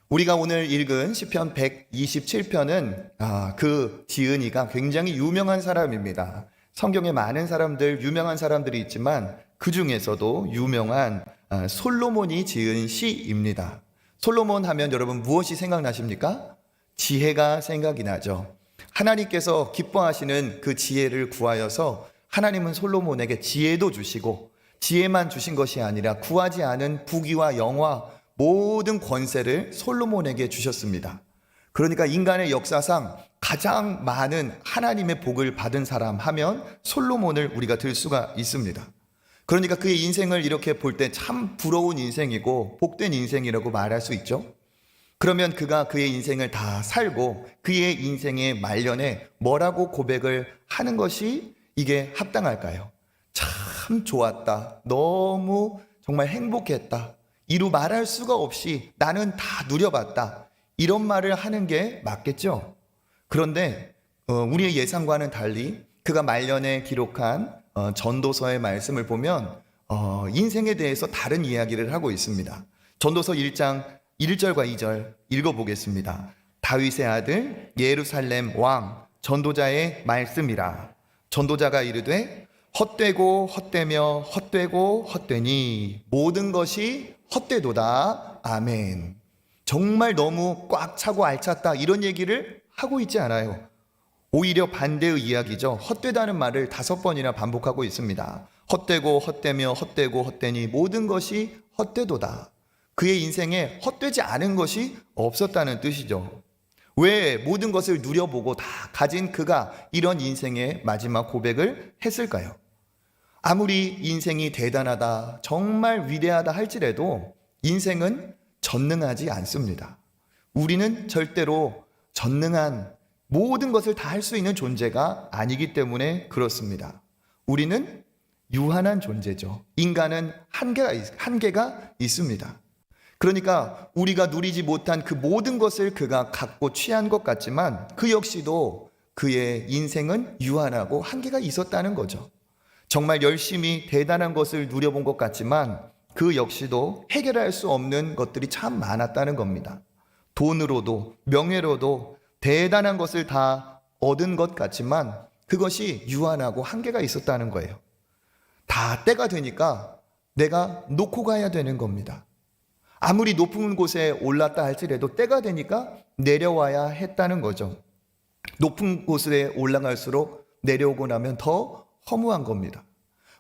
우리가 오늘 읽은 시편 127편은 그 지은이가 굉장히 유명한 사람입니다. 성경에 많은 사람들, 유명한 사람들이 있지만 그 중에서도 유명한 솔로몬이 지은 시입니다. 솔로몬 하면 여러분 무엇이 생각나십니까? 지혜가 생각이 나죠. 하나님께서 기뻐하시는 그 지혜를 구하여서 하나님은 솔로몬에게 지혜도 주시고 지혜만 주신 것이 아니라 구하지 않은 부귀와 영화 모든 권세를 솔로몬에게 주셨습니다. 그러니까 인간의 역사상 가장 많은 하나님의 복을 받은 사람 하면 솔로몬을 우리가 들 수가 있습니다. 그러니까 그의 인생을 이렇게 볼 때 참 부러운 인생이고 복된 인생이라고 말할 수 있죠. 그러면 그가 그의 인생을 다 살고 그의 인생의 말년에 뭐라고 고백을 하는 것이 이게 합당할까요? 참 좋았다. 너무 정말 행복했다. 이루 말할 수가 없이 나는 다 누려봤다. 이런 말을 하는 게 맞겠죠. 그런데 우리의 예상과는 달리 그가 말년에 기록한 전도서의 말씀을 보면 인생에 대해서 다른 이야기를 하고 있습니다. 전도서 1장 1절과 2절 읽어보겠습니다. 다윗의 아들 예루살렘 왕 전도자의 말씀이라. 전도자가 이르되 헛되고 헛되며 헛되고 헛되니 모든 것이 헛되도다. 아멘. 정말 너무 꽉 차고 알찼다 이런 얘기를 하고 있지 않아요. 오히려 반대의 이야기죠. 헛되다는 말을 5번이나 반복하고 있습니다. 헛되고 헛되며 헛되고 헛되니 모든 것이 헛되도다. 그의 인생에 헛되지 않은 것이 없었다는 뜻이죠. 왜 모든 것을 누려보고 다 가진 그가 이런 인생의 마지막 고백을 했을까요? 아무리 인생이 대단하다, 정말 위대하다 할지라도 인생은 전능하지 않습니다. 우리는 절대로 전능한 모든 것을 다 할 수 있는 존재가 아니기 때문에 그렇습니다. 우리는 유한한 존재죠. 인간은 한계가 있습니다. 그러니까 우리가 누리지 못한 그 모든 것을 그가 갖고 취한 것 같지만 그 역시도 그의 인생은 유한하고 한계가 있었다는 거죠. 정말 열심히 대단한 것을 누려본 것 같지만 그 역시도 해결할 수 없는 것들이 참 많았다는 겁니다. 돈으로도 명예로도 대단한 것을 다 얻은 것 같지만 그것이 유한하고 한계가 있었다는 거예요. 다 때가 되니까 내가 놓고 가야 되는 겁니다. 아무리 높은 곳에 올랐다 할지라도 때가 되니까 내려와야 했다는 거죠. 높은 곳에 올라갈수록 내려오고 나면 더 허무한 겁니다.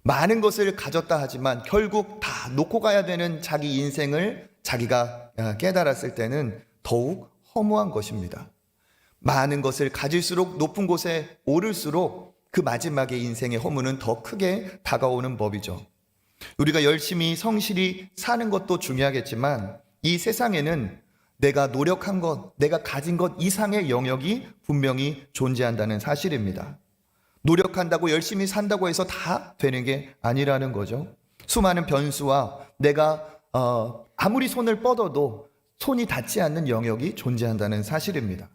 많은 것을 가졌다 하지만 결국 다 놓고 가야 되는 자기 인생을 자기가 깨달았을 때는 더욱 허무한 것입니다. 많은 것을 가질수록 높은 곳에 오를수록 그 마지막에 인생의 허무는 더 크게 다가오는 법이죠. 우리가 열심히 성실히 사는 것도 중요하겠지만 이 세상에는 내가 노력한 것, 내가 가진 것 이상의 영역이 분명히 존재한다는 사실입니다. 노력한다고 열심히 산다고 해서 다 되는 게 아니라는 거죠. 수많은 변수와 내가 아무리 손을 뻗어도 손이 닿지 않는 영역이 존재한다는 사실입니다.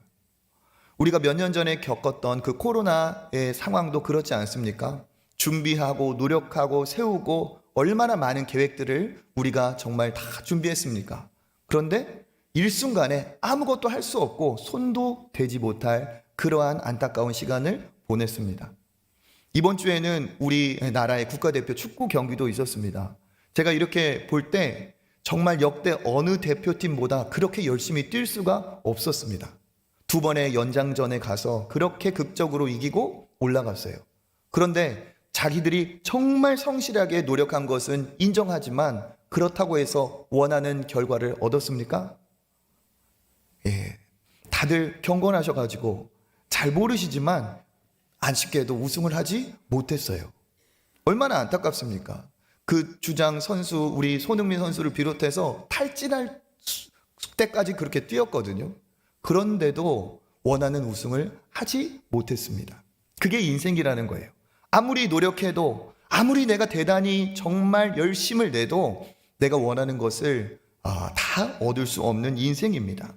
우리가 몇 년 전에 겪었던 그 코로나의 상황도 그렇지 않습니까? 준비하고 노력하고 세우고 얼마나 많은 계획들을 우리가 정말 다 준비했습니까? 그런데 일순간에 아무것도 할 수 없고 손도 대지 못할 그러한 안타까운 시간을 보냈습니다. 이번 주에는 우리나라의 국가대표 축구 경기도 있었습니다. 제가 이렇게 볼 때 정말 역대 어느 대표팀보다 그렇게 열심히 뛸 수가 없었습니다. 2번의 연장전에 가서 그렇게 극적으로 이기고 올라갔어요. 그런데 자기들이 정말 성실하게 노력한 것은 인정하지만 그렇다고 해서 원하는 결과를 얻었습니까? 다들 경건하셔가지고 잘 모르시지만 아쉽게도 우승을 하지 못했어요. 얼마나 안타깝습니까? 그 주장 선수, 우리 손흥민 선수를 비롯해서 탈진할 때까지 그렇게 뛰었거든요. 그런데도 원하는 우승을 하지 못했습니다. 그게 인생이라는 거예요. 아무리 노력해도 아무리 내가 대단히 정말 열심을 내도 내가 원하는 것을 다 얻을 수 없는 인생입니다.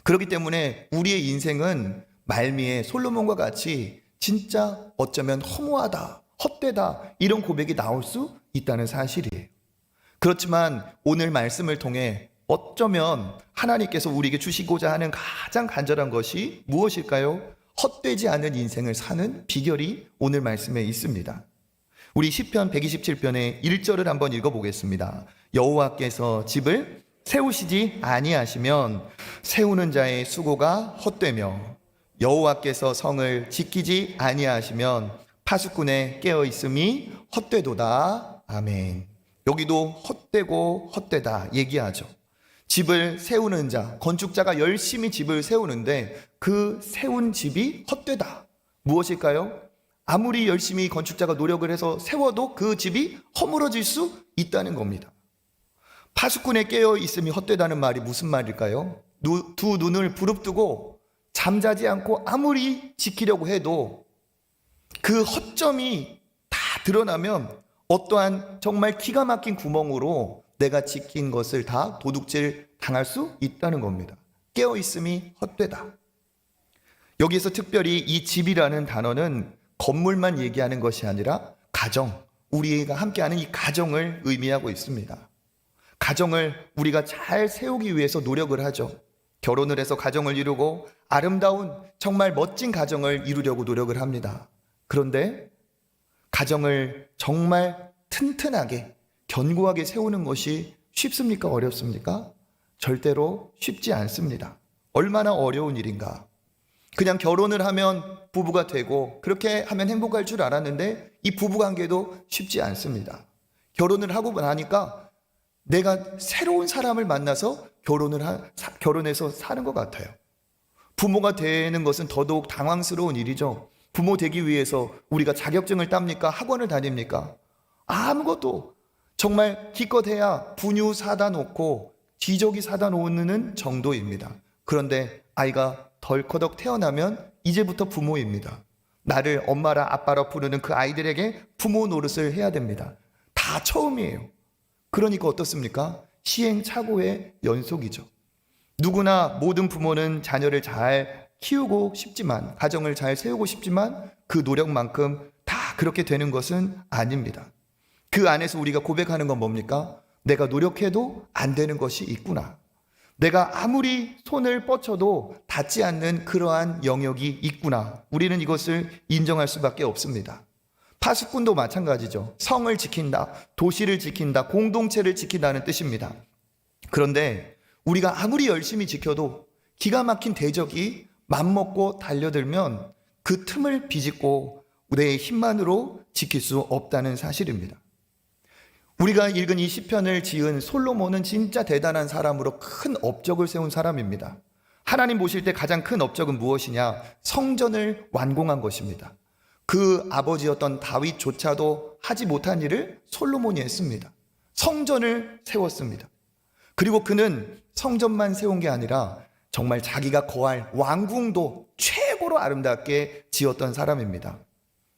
그렇기 때문에 우리의 인생은 말미에 솔로몬과 같이 진짜 어쩌면 허무하다, 헛되다 이런 고백이 나올 수 있다는 사실이에요. 그렇지만 오늘 말씀을 통해 어쩌면 하나님께서 우리에게 주시고자 하는 가장 간절한 것이 무엇일까요? 헛되지 않은 인생을 사는 비결이 오늘 말씀에 있습니다. 우리 시편 127편의 1절을 한번 읽어보겠습니다. 여호와께서 집을 세우시지 아니하시면 세우는 자의 수고가 헛되며 여호와께서 성을 지키지 아니하시면 파수꾼의 깨어있음이 헛되도다. 아멘. 여기도 헛되고 헛되다 얘기하죠. 집을 세우는 자, 건축자가 열심히 집을 세우는데 그 세운 집이 헛되다. 무엇일까요? 아무리 열심히 건축자가 노력을 해서 세워도 그 집이 허물어질 수 있다는 겁니다. 파수꾼에 깨어 있음이 헛되다는 말이 무슨 말일까요? 두 눈을 부릅뜨고 잠자지 않고 아무리 지키려고 해도 그 허점이 다 드러나면 어떠한 정말 기가 막힌 구멍으로 내가 지킨 것을 다 도둑질 당할 수 있다는 겁니다. 깨어 있음이 헛되다. 여기서 특별히 이 집이라는 단어는 건물만 얘기하는 것이 아니라 가정, 우리가 함께하는 이 가정을 의미하고 있습니다. 가정을 우리가 잘 세우기 위해서 노력을 하죠. 결혼을 해서 가정을 이루고 아름다운 정말 멋진 가정을 이루려고 노력을 합니다. 그런데 가정을 정말 튼튼하게 견고하게 세우는 것이 쉽습니까? 어렵습니까? 절대로 쉽지 않습니다. 얼마나 어려운 일인가. 그냥 결혼을 하면 부부가 되고 그렇게 하면 행복할 줄 알았는데 이 부부관계도 쉽지 않습니다. 결혼을 하고 나니까 내가 새로운 사람을 만나서 결혼해서 사는 것 같아요. 부모가 되는 것은 더더욱 당황스러운 일이죠. 부모 되기 위해서 우리가 자격증을 땁니까? 학원을 다닙니까? 아무것도. 정말 기껏해야 분유 사다 놓고 기저귀 사다 놓는 정도입니다. 그런데 아이가 덜커덕 태어나면 이제부터 부모입니다. 나를 엄마라 아빠라 부르는 그 아이들에게 부모 노릇을 해야 됩니다. 다 처음이에요. 그러니까 어떻습니까? 시행착오의 연속이죠. 누구나 모든 부모는 자녀를 잘 키우고 싶지만, 가정을 잘 세우고 싶지만 그 노력만큼 다 그렇게 되는 것은 아닙니다. 그 안에서 우리가 고백하는 건 뭡니까? 내가 노력해도 안 되는 것이 있구나. 내가 아무리 손을 뻗쳐도 닿지 않는 그러한 영역이 있구나. 우리는 이것을 인정할 수밖에 없습니다. 파수꾼도 마찬가지죠. 성을 지킨다, 도시를 지킨다, 공동체를 지킨다는 뜻입니다. 그런데 우리가 아무리 열심히 지켜도 기가 막힌 대적이 맘먹고 달려들면 그 틈을 비집고 내 힘만으로 지킬 수 없다는 사실입니다. 우리가 읽은 이 시편을 지은 솔로몬은 진짜 대단한 사람으로 큰 업적을 세운 사람입니다. 하나님 보실 때 가장 큰 업적은 무엇이냐? 성전을 완공한 것입니다. 그 아버지였던 다윗조차도 하지 못한 일을 솔로몬이 했습니다. 성전을 세웠습니다. 그리고 그는 성전만 세운 게 아니라 정말 자기가 거할 왕궁도 최고로 아름답게 지었던 사람입니다.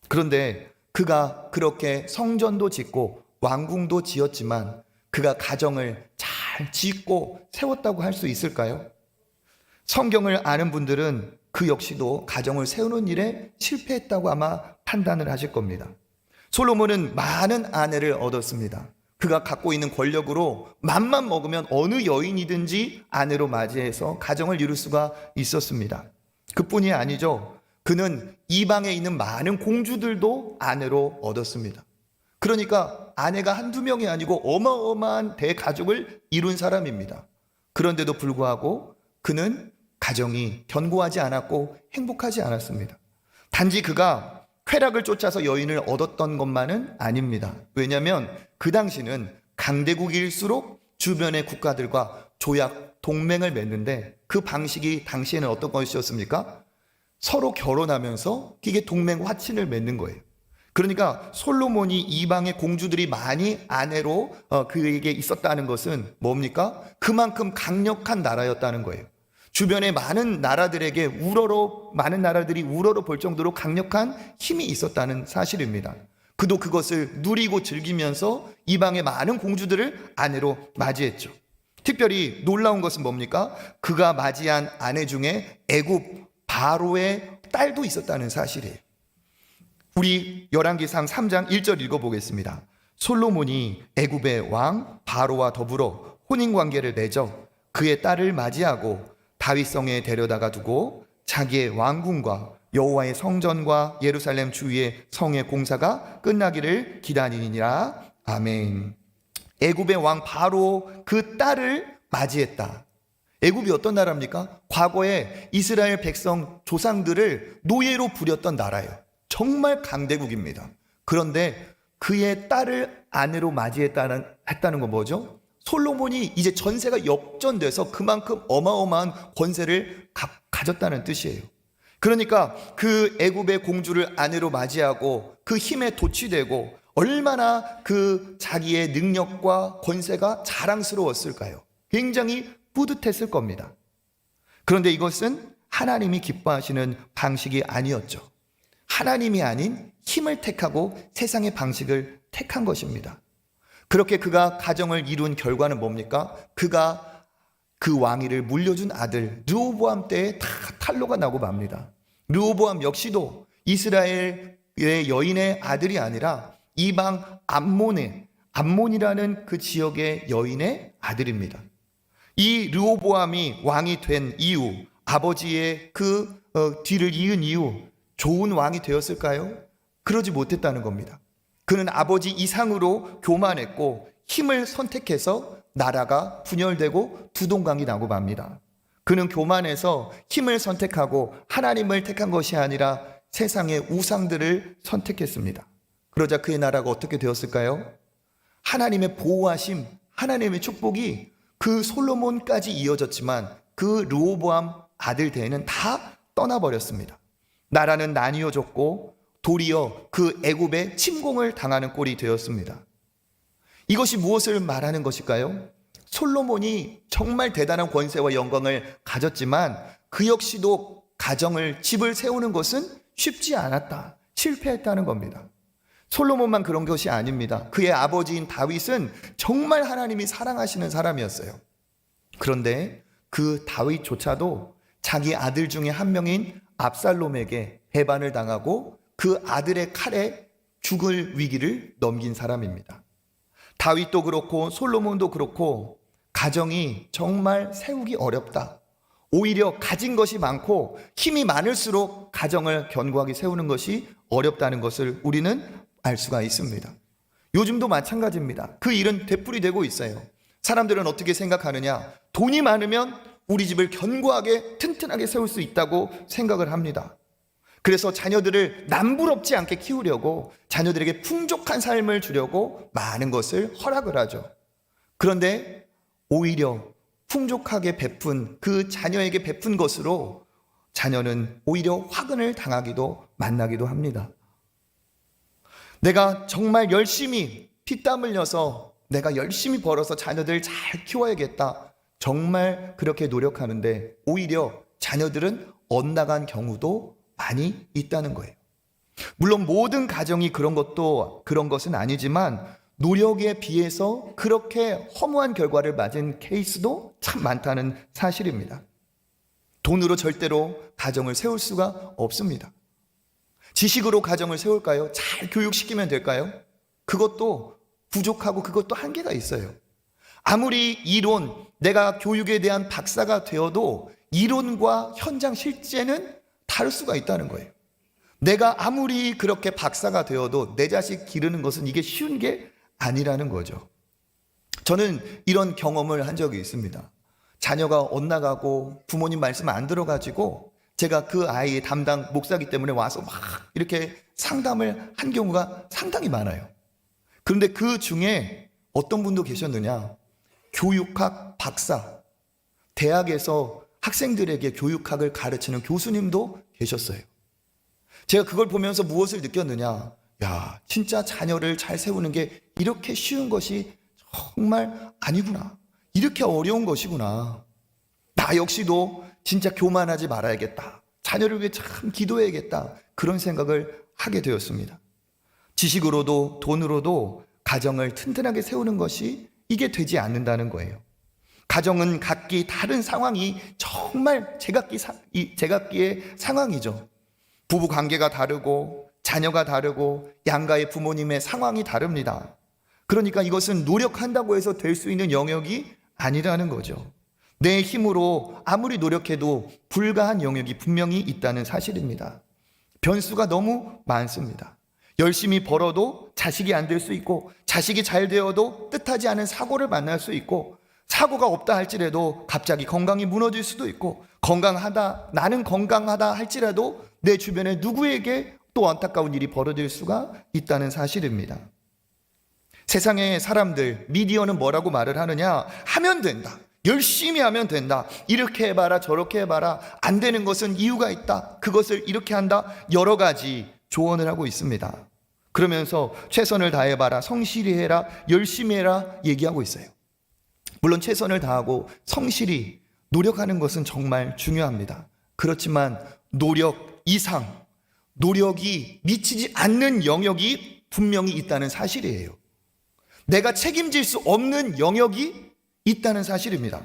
그런데 그가 그렇게 성전도 짓고 왕궁도 지었지만 그가 가정을 잘 짓고 세웠다고 할 수 있을까요? 성경을 아는 분들은 그 역시도 가정을 세우는 일에 실패했다고 아마 판단을 하실 겁니다. 솔로몬은 많은 아내를 얻었습니다. 그가 갖고 있는 권력으로 맘만 먹으면 어느 여인이든지 아내로 맞이해서 가정을 이룰 수가 있었습니다. 그뿐이 아니죠. 그는 이방에 있는 많은 공주들도 아내로 얻었습니다. 그러니까 아내가 한두 명이 아니고 어마어마한 대가족을 이룬 사람입니다. 그런데도 불구하고 그는 가정이 견고하지 않았고 행복하지 않았습니다. 단지 그가 쾌락을 쫓아서 여인을 얻었던 것만은 아닙니다. 왜냐하면 그 당시는 강대국일수록 주변의 국가들과 조약, 동맹을 맺는데 그 방식이 당시에는 어떤 것이었습니까? 서로 결혼하면서 이게 동맹 화친을 맺는 거예요. 그러니까 솔로몬이 이방의 공주들이 많이 아내로 그에게 있었다는 것은 뭡니까? 그만큼 강력한 나라였다는 거예요. 주변의 많은 나라들에게 많은 나라들이 우러러 볼 정도로 강력한 힘이 있었다는 사실입니다. 그도 그것을 누리고 즐기면서 이방의 많은 공주들을 아내로 맞이했죠. 특별히 놀라운 것은 뭡니까? 그가 맞이한 아내 중에 애굽 바로의 딸도 있었다는 사실이에요. 우리 열왕기상 3장 1절 읽어보겠습니다. 솔로몬이 애굽의 왕 바로와 더불어 혼인 관계를 맺어 그의 딸을 맞이하고 다윗성에 데려다가 두고 자기의 왕궁과 여호와의 성전과 예루살렘 주위의 성의 공사가 끝나기를 기다리니라. 아멘. 애굽의 왕 바로 그 딸을 맞이했다. 애굽이 어떤 나라입니까? 과거에 이스라엘 백성 조상들을 노예로 부렸던 나라예요. 정말 강대국입니다. 그런데 그의 딸을 아내로 맞이했다는 건 뭐죠? 솔로몬이 이제 전세가 역전돼서 그만큼 어마어마한 권세를 가졌다는 뜻이에요. 그러니까 그 애굽의 공주를 아내로 맞이하고 그 힘에 도취되고 얼마나 그 자기의 능력과 권세가 자랑스러웠을까요? 굉장히 뿌듯했을 겁니다. 그런데 이것은 하나님이 기뻐하시는 방식이 아니었죠. 하나님이 아닌 힘을 택하고 세상의 방식을 택한 것입니다. 그렇게 그가 가정을 이룬 결과는 뭡니까? 그가 그 왕위를 물려준 아들 르호보암 때에 다 탄로가 나고 맙니다. 르호보암 역시도 이스라엘의 여인의 아들이 아니라 이방 암몬이라는 그 지역의 여인의 아들입니다. 이 르호보암이 왕이 된 이후, 아버지의 그 뒤를 이은 이후 좋은 왕이 되었을까요? 그러지 못했다는 겁니다. 그는 아버지 이상으로 교만했고 힘을 선택해서 나라가 분열되고 두동강이 나고 맙니다. 그는 교만해서 힘을 선택하고 하나님을 택한 것이 아니라 세상의 우상들을 선택했습니다. 그러자 그의 나라가 어떻게 되었을까요? 하나님의 보호하심, 하나님의 축복이 그 솔로몬까지 이어졌지만 그 르호보암 아들 대에는 다 떠나버렸습니다. 나라는 나뉘어졌고 도리어 그 애굽의 침공을 당하는 꼴이 되었습니다. 이것이 무엇을 말하는 것일까요? 솔로몬이 정말 대단한 권세와 영광을 가졌지만 그 역시도 가정을, 집을 세우는 것은 쉽지 않았다. 실패했다는 겁니다. 솔로몬만 그런 것이 아닙니다. 그의 아버지인 다윗은 정말 하나님이 사랑하시는 사람이었어요. 그런데 그 다윗조차도 자기 아들 중에 한 명인 압살롬에게 배반을 당하고 그 아들의 칼에 죽을 위기를 넘긴 사람입니다. 다윗도 그렇고 솔로몬도 그렇고 가정이 정말 세우기 어렵다. 오히려 가진 것이 많고 힘이 많을수록 가정을 견고하게 세우는 것이 어렵다는 것을 우리는 알 수가 있습니다. 요즘도 마찬가지입니다. 그 일은 되풀이되고 있어요. 사람들은 어떻게 생각하느냐? 돈이 많으면 우리 집을 견고하게 튼튼하게 세울 수 있다고 생각을 합니다. 그래서 자녀들을 남부럽지 않게 키우려고 자녀들에게 풍족한 삶을 주려고 많은 것을 허락을 하죠. 그런데 오히려 풍족하게 베푼 그 자녀에게 베푼 것으로 자녀는 오히려 화근을 당하기도 만나기도 합니다. 내가 정말 열심히 피땀 흘려서 내가 열심히 벌어서 자녀들 잘 키워야겠다. 정말 그렇게 노력하는데 오히려 자녀들은 엇나간 경우도 많이 있다는 거예요. 물론 모든 가정이 그런 것은 아니지만 노력에 비해서 그렇게 허무한 결과를 맞은 케이스도 참 많다는 사실입니다. 돈으로 절대로 가정을 세울 수가 없습니다. 지식으로 가정을 세울까요? 잘 교육시키면 될까요? 그것도 부족하고 그것도 한계가 있어요. 아무리 내가 교육에 대한 박사가 되어도 이론과 현장 실제는 다를 수가 있다는 거예요. 내가 아무리 그렇게 박사가 되어도 내 자식 기르는 것은 이게 쉬운 게 아니라는 거죠. 저는 이런 경험을 한 적이 있습니다. 자녀가 엇나가고 부모님 말씀 안 들어가지고 제가 그 아이의 담당 목사기 때문에 와서 막 이렇게 상담을 한 경우가 상당히 많아요. 그런데 그 중에 어떤 분도 계셨느냐? 교육학 박사, 대학에서 학생들에게 교육학을 가르치는 교수님도 계셨어요. 제가 그걸 보면서 무엇을 느꼈느냐? 야, 진짜 자녀를 잘 세우는 게 이렇게 쉬운 것이 정말 아니구나. 이렇게 어려운 것이구나. 나 역시도 진짜 교만하지 말아야겠다. 자녀를 위해 참 기도해야겠다. 그런 생각을 하게 되었습니다. 지식으로도 돈으로도 가정을 튼튼하게 세우는 것이 이게 되지 않는다는 거예요. 가정은 각기 다른 상황이 정말 제각기의 상황이죠. 부부 관계가 다르고 자녀가 다르고 양가의 부모님의 상황이 다릅니다. 그러니까 이것은 노력한다고 해서 될 수 있는 영역이 아니라는 거죠. 내 힘으로 아무리 노력해도 불가한 영역이 분명히 있다는 사실입니다. 변수가 너무 많습니다. 열심히 벌어도 자식이 안 될 수 있고, 자식이 잘 되어도 뜻하지 않은 사고를 만날 수 있고, 사고가 없다 할지라도 갑자기 건강이 무너질 수도 있고, 나는 건강하다 할지라도 내 주변에 누구에게 또 안타까운 일이 벌어질 수가 있다는 사실입니다. 세상의 사람들, 미디어는 뭐라고 말을 하느냐? 하면 된다. 열심히 하면 된다. 이렇게 해봐라, 저렇게 해봐라. 안 되는 것은 이유가 있다. 그것을 이렇게 한다. 여러 가지 조언을 하고 있습니다. 그러면서 최선을 다해봐라, 성실히 해라, 열심히 해라 얘기하고 있어요. 물론 최선을 다하고 성실히 노력하는 것은 정말 중요합니다. 그렇지만 노력 이상, 노력이 미치지 않는 영역이 분명히 있다는 사실이에요. 내가 책임질 수 없는 영역이 있다는 사실입니다.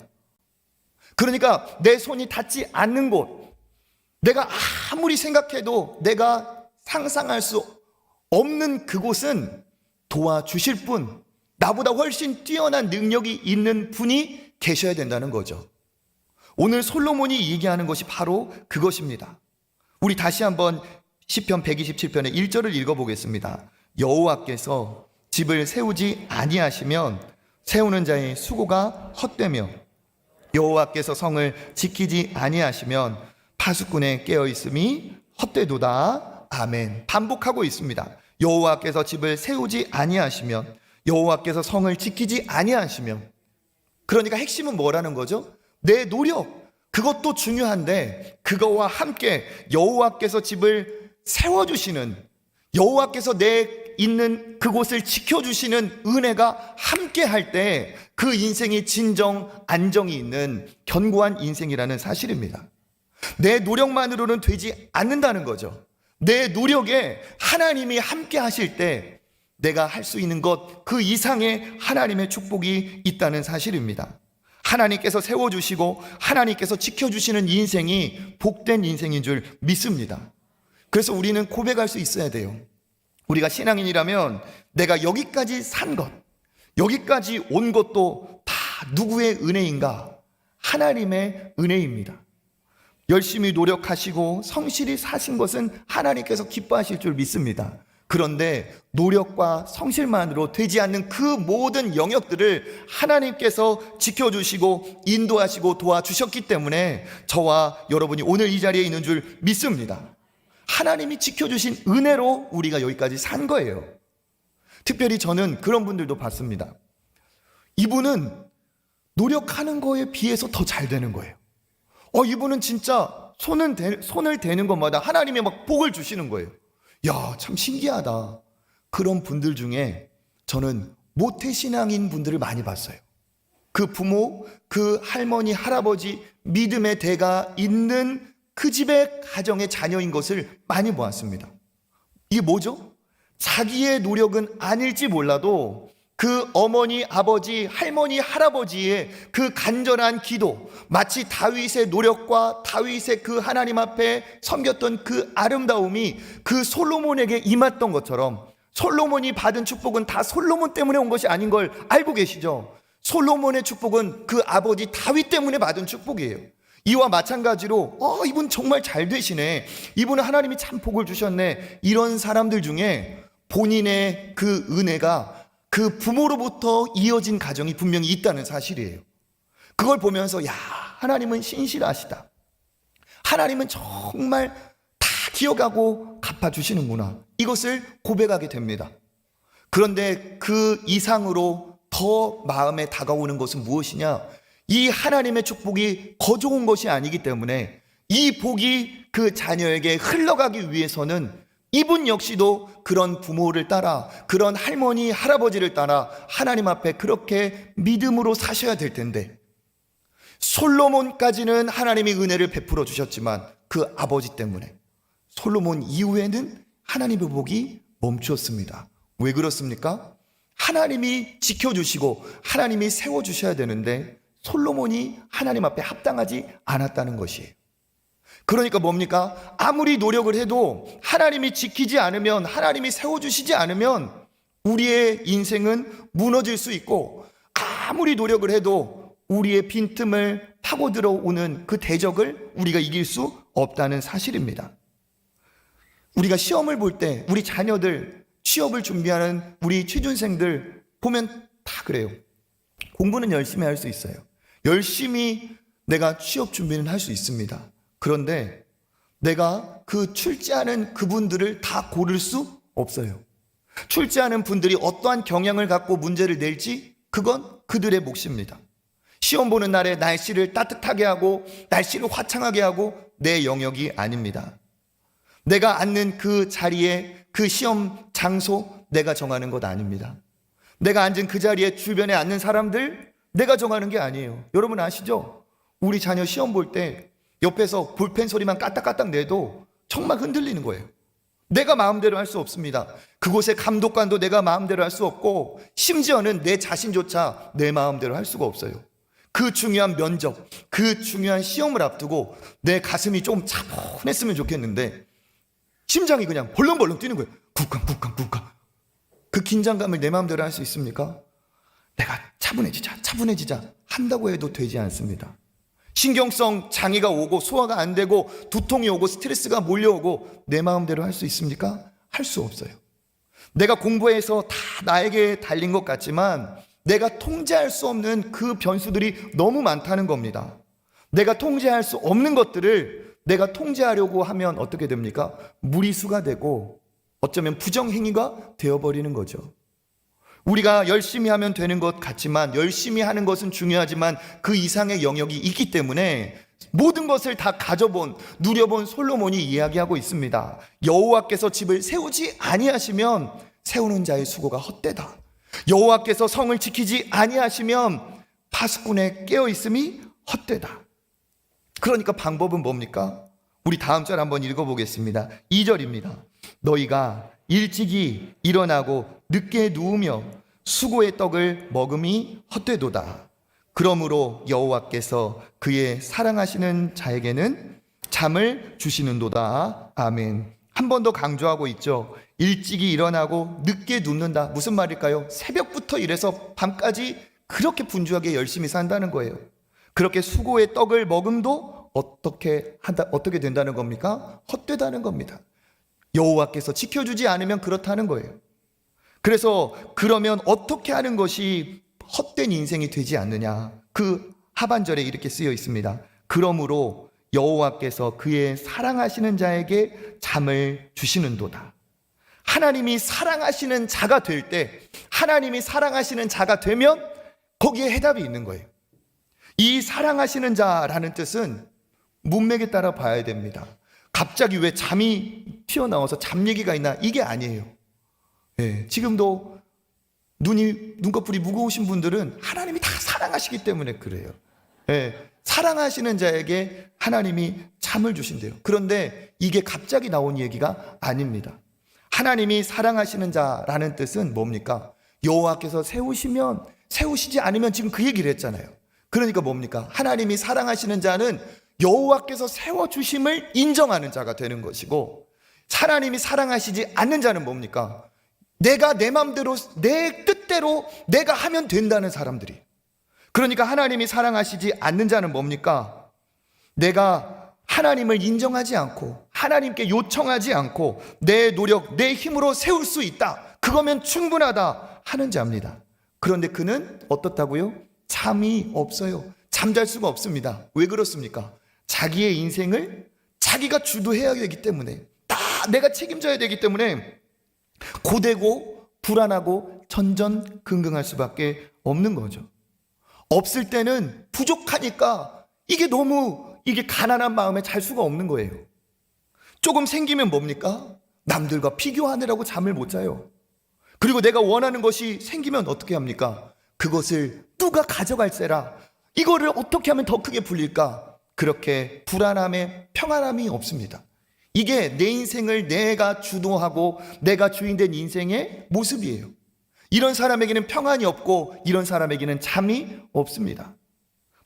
그러니까 내 손이 닿지 않는 곳, 내가 아무리 생각해도 내가 상상할 수 없는 그곳은 도와주실 분, 나보다 훨씬 뛰어난 능력이 있는 분이 계셔야 된다는 거죠. 오늘 솔로몬이 얘기하는 것이 바로 그것입니다. 우리 다시 한번 시편 127편의 1절을 읽어보겠습니다. 여호와께서 집을 세우지 아니하시면 세우는 자의 수고가 헛되며, 여호와께서 성을 지키지 아니하시면 파수꾼의 깨어있음이 헛되도다. 아멘. 반복하고 있습니다. 여호와께서 집을 세우지 아니하시면, 여호와께서 성을 지키지 아니하시면. 그러니까 핵심은 뭐라는 거죠? 내 노력, 그것도 중요한데 그거와 함께 여호와께서 집을 세워주시는, 여호와께서 내 있는 그곳을 지켜주시는 은혜가 함께 할 때 그 인생이 진정 안정이 있는 견고한 인생이라는 사실입니다. 내 노력만으로는 되지 않는다는 거죠. 내 노력에 하나님이 함께 하실 때 내가 할 수 있는 것 그 이상의 하나님의 축복이 있다는 사실입니다. 하나님께서 세워주시고 하나님께서 지켜주시는 인생이 복된 인생인 줄 믿습니다. 그래서 우리는 고백할 수 있어야 돼요. 우리가 신앙인이라면 내가 여기까지 산 것, 여기까지 온 것도 다 누구의 은혜인가? 하나님의 은혜입니다. 열심히 노력하시고 성실히 사신 것은 하나님께서 기뻐하실 줄 믿습니다. 그런데 노력과 성실만으로 되지 않는 그 모든 영역들을 하나님께서 지켜주시고 인도하시고 도와주셨기 때문에 저와 여러분이 오늘 이 자리에 있는 줄 믿습니다. 하나님이 지켜주신 은혜로 우리가 여기까지 산 거예요. 특별히 저는 그런 분들도 봤습니다. 이분은 노력하는 거에 비해서 더 잘 되는 거예요. 이분은 진짜 손을 대는 것마다 하나님이 막 복을 주시는 거예요. 야, 참 신기하다. 그런 분들 중에 저는 모태신앙인 분들을 많이 봤어요. 그 부모, 그 할머니, 할아버지, 믿음의 대가 있는 그 집의 가정의 자녀인 것을 많이 보았습니다. 이게 뭐죠? 자기의 노력은 아닐지 몰라도 그 어머니, 아버지, 할머니, 할아버지의 그 간절한 기도, 마치 다윗의 노력과 다윗의 그 하나님 앞에 섬겼던 그 아름다움이 그 솔로몬에게 임했던 것처럼, 솔로몬이 받은 축복은 다 솔로몬 때문에 온 것이 아닌 걸 알고 계시죠? 솔로몬의 축복은 그 아버지 다윗 때문에 받은 축복이에요. 이와 마찬가지로 이분 정말 잘 되시네, 이분은 하나님이 참 복을 주셨네, 이런 사람들 중에 본인의 그 은혜가 그 부모로부터 이어진 가정이 분명히 있다는 사실이에요. 그걸 보면서 하나님은 신실하시다, 하나님은 정말 다 기억하고 갚아주시는구나, 이것을 고백하게 됩니다. 그런데 그 이상으로 더 마음에 다가오는 것은 무엇이냐? 이 하나님의 축복이 거저온 것이 아니기 때문에 이 복이 그 자녀에게 흘러가기 위해서는 이분 역시도 그런 부모를 따라, 그런 할머니, 할아버지를 따라 하나님 앞에 그렇게 믿음으로 사셔야 될 텐데, 솔로몬까지는 하나님이 은혜를 베풀어 주셨지만 그 아버지 때문에 솔로몬 이후에는 하나님의 복이 멈추었습니다. 왜 그렇습니까? 하나님이 지켜주시고 하나님이 세워주셔야 되는데 솔로몬이 하나님 앞에 합당하지 않았다는 것이에요. 그러니까 뭡니까? 아무리 노력을 해도 하나님이 지키지 않으면, 하나님이 세워주시지 않으면 우리의 인생은 무너질 수 있고, 아무리 노력을 해도 우리의 빈틈을 파고 들어오는 그 대적을 우리가 이길 수 없다는 사실입니다. 우리가 시험을 볼 때 우리 자녀들, 취업을 준비하는 우리 취준생들 보면 다 그래요. 공부는 열심히 할 수 있어요. 열심히 내가 취업 준비는 할 수 있습니다. 그런데 내가 그 출제하는 그분들을 다 고를 수 없어요. 출제하는 분들이 어떠한 경향을 갖고 문제를 낼지 그건 그들의 몫입니다. 시험 보는 날에 날씨를 따뜻하게 하고 날씨를 화창하게 하고 내 영역이 아닙니다. 내가 앉는 그 자리에 그 시험 장소 내가 정하는 것 아닙니다. 내가 앉은 그 자리에 주변에 앉는 사람들 내가 정하는 게 아니에요. 여러분 아시죠? 우리 자녀 시험 볼 때 옆에서 볼펜 소리만 까딱까딱 내도 정말 흔들리는 거예요. 내가 마음대로 할 수 없습니다. 그곳의 감독관도 내가 마음대로 할 수 없고 심지어는 내 자신조차 내 마음대로 할 수가 없어요. 그 중요한 면접, 그 중요한 시험을 앞두고 내 가슴이 좀 차분했으면 좋겠는데 심장이 그냥 벌렁벌렁 뛰는 거예요. 쿵쾅쿵쾅쿵쾅. 그 긴장감을 내 마음대로 할 수 있습니까? 내가 차분해지자 한다고 해도 되지 않습니다. 신경성 장애가 오고 소화가 안 되고 두통이 오고 스트레스가 몰려오고 내 마음대로 할 수 있습니까? 할 수 없어요. 내가 공부해서 다 나에게 달린 것 같지만 내가 통제할 수 없는 그 변수들이 너무 많다는 겁니다. 내가 통제할 수 없는 것들을 내가 통제하려고 하면 어떻게 됩니까? 무리수가 되고 어쩌면 부정행위가 되어버리는 거죠. 우리가 열심히 하면 되는 것 같지만 열심히 하는 것은 중요하지만 그 이상의 영역이 있기 때문에 모든 것을 다 가져본 누려본 솔로몬이 이야기하고 있습니다. 여호와께서 집을 세우지 아니하시면 세우는 자의 수고가 헛되다. 여호와께서 성을 지키지 아니하시면 파수꾼의 깨어있음이 헛되다. 그러니까 방법은 뭡니까? 우리 다음 절 한번 읽어보겠습니다. 2절입니다. 너희가 일찍이 일어나고 늦게 누우며 수고의 떡을 먹음이 헛되도다. 그러므로 여호와께서 그의 사랑하시는 자에게는 잠을 주시는도다. 아멘. 한 번 더 강조하고 있죠. 일찍이 일어나고 늦게 눕는다. 무슨 말일까요? 새벽부터 일해서 밤까지 그렇게 분주하게 열심히 산다는 거예요. 그렇게 수고의 떡을 먹음도 어떻게 된다는 겁니까? 헛되다는 겁니다. 여호와께서 지켜주지 않으면 그렇다는 거예요. 그래서 그러면 어떻게 하는 것이 헛된 인생이 되지 않느냐? 그 하반절에 이렇게 쓰여 있습니다. 그러므로 여호와께서 그의 사랑하시는 자에게 잠을 주시는도다. 하나님이 사랑하시는 자가 될 때, 하나님이 사랑하시는 자가 되면 거기에 해답이 있는 거예요. 이 사랑하시는 자라는 뜻은 문맥에 따라 봐야 됩니다. 갑자기 왜 잠이 튀어나와서 잠 얘기가 있나? 이게 아니에요. 지금도 눈꺼풀이 무거우신 분들은 하나님이 다 사랑하시기 때문에 그래요. 사랑하시는 자에게 하나님이 잠을 주신대요. 그런데 이게 갑자기 나온 얘기가 아닙니다. 하나님이 사랑하시는 자라는 뜻은 뭡니까? 여호와께서 세우시지 않으면 지금 그 얘기를 했잖아요. 그러니까 뭡니까? 하나님이 사랑하시는 자는 여호와께서 세워주심을 인정하는 자가 되는 것이고, 하나님이 사랑하시지 않는 자는 뭡니까? 내가 내 맘대로 내 뜻대로 내가 하면 된다는 사람들이. 그러니까 하나님이 사랑하시지 않는 자는 뭡니까? 내가 하나님을 인정하지 않고 하나님께 요청하지 않고 내 노력, 내 힘으로 세울 수 있다, 그거면 충분하다 하는 자입니다. 그런데 그는 어떻다고요? 잠이 없어요. 잠잘 수가 없습니다. 왜 그렇습니까? 자기의 인생을 자기가 주도해야 되기 때문에, 다 내가 책임져야 되기 때문에 고되고 불안하고 전전긍긍할 수밖에 없는 거죠. 없을 때는 부족하니까 이게 가난한 마음에 잘 수가 없는 거예요. 조금 생기면 뭡니까? 남들과 비교하느라고 잠을 못 자요. 그리고 내가 원하는 것이 생기면 어떻게 합니까? 그것을 누가 가져갈세라, 이거를 어떻게 하면 더 크게 불릴까? 그렇게 불안함에 평안함이 없습니다. 이게 내 인생을 내가 주도하고 내가 주인된 인생의 모습이에요. 이런 사람에게는 평안이 없고 이런 사람에게는 잠이 없습니다.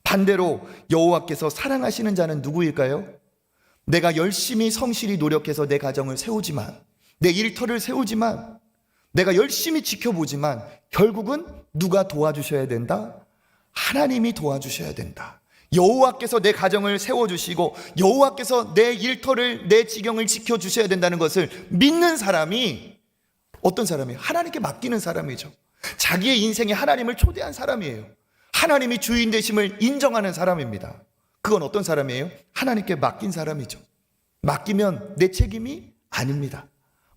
반대로 여호와께서 사랑하시는 자는 누구일까요? 내가 열심히 성실히 노력해서 내 가정을 세우지만, 내 일터를 세우지만, 내가 열심히 지켜보지만 결국은 누가 도와주셔야 된다? 하나님이 도와주셔야 된다. 여호와께서 내 가정을 세워주시고 여호와께서 내 일터를, 내 지경을 지켜주셔야 된다는 것을 믿는 사람이 어떤 사람이에요? 하나님께 맡기는 사람이죠. 자기의 인생에 하나님을 초대한 사람이에요. 하나님이 주인 되심을 인정하는 사람입니다. 그건 어떤 사람이에요? 하나님께 맡긴 사람이죠. 맡기면 내 책임이 아닙니다.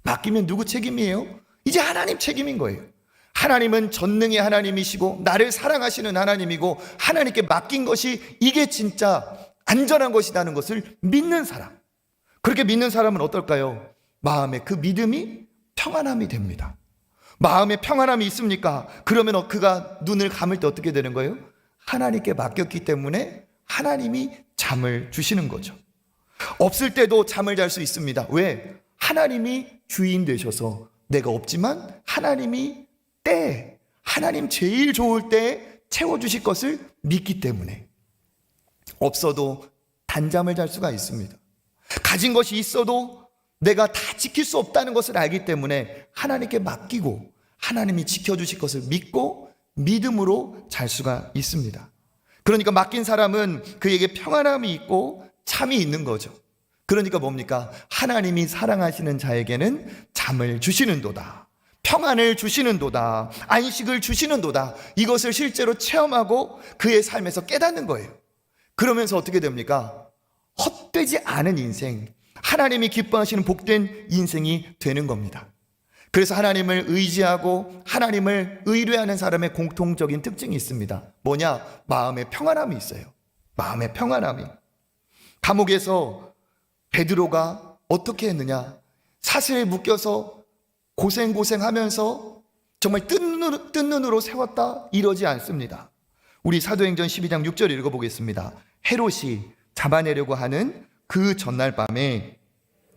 맡기면 누구 책임이에요? 이제 하나님 책임인 거예요. 하나님은 전능의 하나님이시고 나를 사랑하시는 하나님이고 하나님께 맡긴 것이 이게 진짜 안전한 것이라는 것을 믿는 사람. 그렇게 믿는 사람은 어떨까요? 마음에 그 믿음이 평안함이 됩니다. 마음에 평안함이 있습니까? 그러면 그가 눈을 감을 때 어떻게 되는 거예요? 하나님께 맡겼기 때문에 하나님이 잠을 주시는 거죠. 없을 때도 잠을 잘 수 있습니다. 왜? 하나님이 주인 되셔서 내가 없지만 하나님이 하나님 제일 좋을 때 채워주실 것을 믿기 때문에 없어도 단잠을 잘 수가 있습니다. 가진 것이 있어도 내가 다 지킬 수 없다는 것을 알기 때문에 하나님께 맡기고 하나님이 지켜주실 것을 믿고 믿음으로 잘 수가 있습니다. 그러니까 맡긴 사람은 그에게 평안함이 있고 잠이 있는 거죠. 그러니까 뭡니까? 하나님이 사랑하시는 자에게는 잠을 주시는도다. 평안을 주시는도다. 안식을 주시는도다. 이것을 실제로 체험하고 그의 삶에서 깨닫는 거예요. 그러면서 어떻게 됩니까? 헛되지 않은 인생, 하나님이 기뻐하시는 복된 인생이 되는 겁니다. 그래서 하나님을 의지하고 하나님을 의뢰하는 사람의 공통적인 특징이 있습니다. 뭐냐? 마음의 평안함이 있어요. 마음의 평안함이. 감옥에서 베드로가 어떻게 했느냐? 사슬에 묶여서 고생하면서 정말 뜬 눈으로 세웠다? 이러지 않습니다. 우리 사도행전 12장 6절 읽어보겠습니다. 헤롯이 잡아내려고 하는 그 전날 밤에